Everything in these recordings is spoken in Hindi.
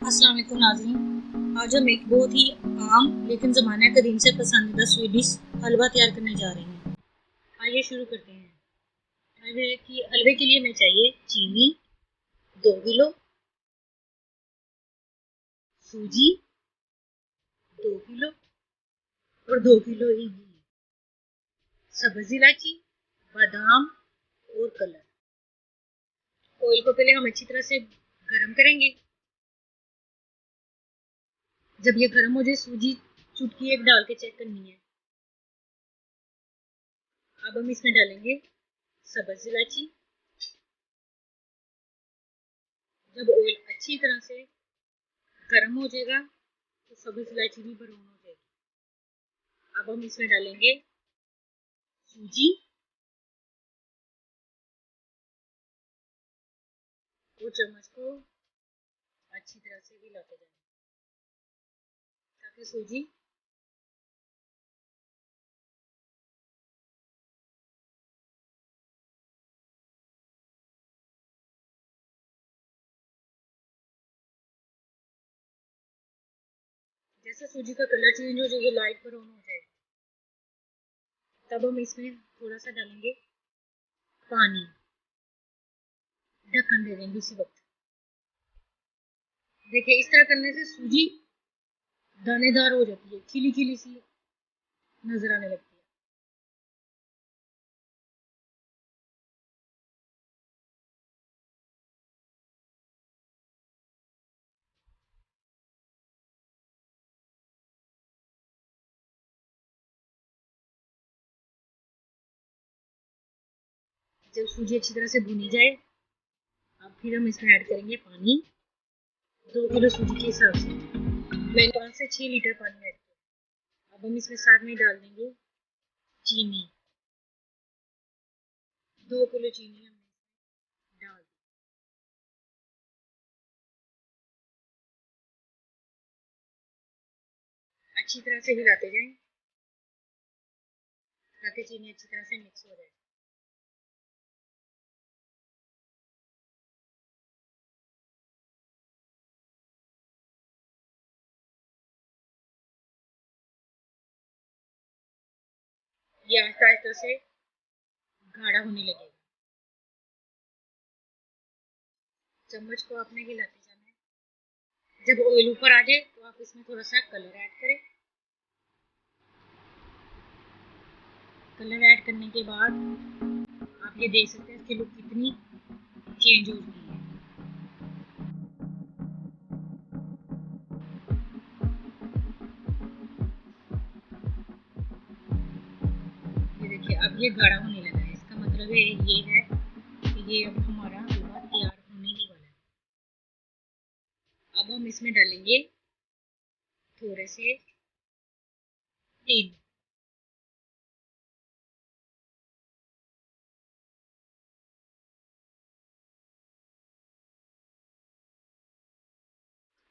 अस्सलाम वालेकुम नाज़रीन। आज हम एक बहुत ही आम लेकिन ज़माना कदीम से पसंदीदा स्वीडिश हलवा तैयार करने जा रहे हैं। आइए शुरू करते हैं। हलवे के लिए हमें चाहिए चीनी 2 किलो, सूजी 2 किलो और 2 किलो ही घी, सब्ज़ इलायची, बादाम और कलर। ऑयल को पहले हम अच्छी तरह से गर्म करेंगे। जब ये गर्म हो जाए सूजी चुटकी एक डाल के चेक करनी है। अब हम इसमें डालेंगे सब्ज़ इलायची। जब ऑयल अच्छी तरह से गर्म हो जाएगा तो सब्ज़ इलायची भी ब्राउन हो जाएगी। अब हम इसमें डालेंगे सूजी और चम्मच को अच्छी तरह से हिलाते जाएं ताकि सूजी जैसे सूजी का कलर चेंज हो जाएगा लाइट ब्राउन हो जाएगा तब हम इसमें थोड़ा सा डालेंगे पानी, ढक्कन दे देंगे इसी वक्त। देखिए इस तरह करने से सूजी दानेदार हो जाती है, खिली खिली सी नजर आने लगती है। जब सूजी अच्छी तरह से भुनी जाए अब फिर हम इसमें ऐड करेंगे पानी 2 किलो सूजी के हिसाब से। मैंने 5 से 6 लीटर पानी ऐड किया। अब हम इसमें साथ में डाल देंगे चीनी, 2 किलो चीनी हमने डाल दी। अच्छी तरह से हिलाते जाएं ताकि चीनी अच्छी तरह से मिक्स हो जाए। ये आहिस्ता आहिस्ता से गाढ़ा होने लगेगा। चम्मच को आपने हिलाते जाना है। जब ऑयल ऊपर आ जाए तो आप इसमें थोड़ा सा कलर ऐड करें। कलर ऐड करने के बाद आप ये देख सकते हैं इसकी लुक कितनी चेंज हो गई है। ये देखिए अब ये गाढ़ा होने लगा है, इसका मतलब ये है कि ये अब हमारा हलवा तैयार होने ही वाला है। अब हम इसमें डालेंगे थोड़े से तेल।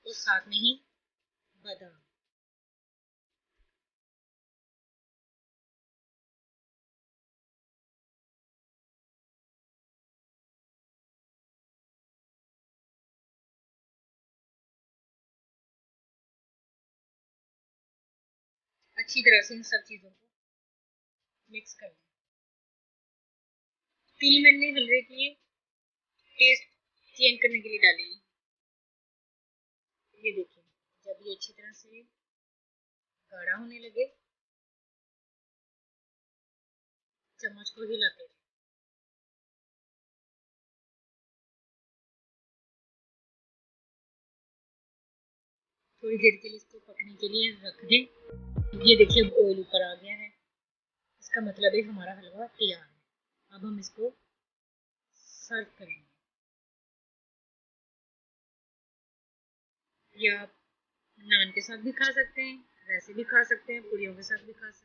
और साथ में ही बादाम। अच्छी तरह से इन सब चीज़ों को मिक्स कर लें। तिल मैंने हलवे के टेस्ट चेंज करने के लिए डाली। ये देखिए जब ये अच्छी तरह से गाढ़ा होने लगे चम्मच को हिलाते रहे। थोड़ी देर के लिए इसको पकने के लिए रख दें। ये देखिए अब ऑयल ऊपर आ गया है, इसका मतलब है हमारा हलवा तैयार है। अब हम इसको सर्व करेंगे। या आप नान के साथ भी खा सकते हैं, वैसे भी खा सकते हैं, पूरियों के साथ भी खा सकते हैं।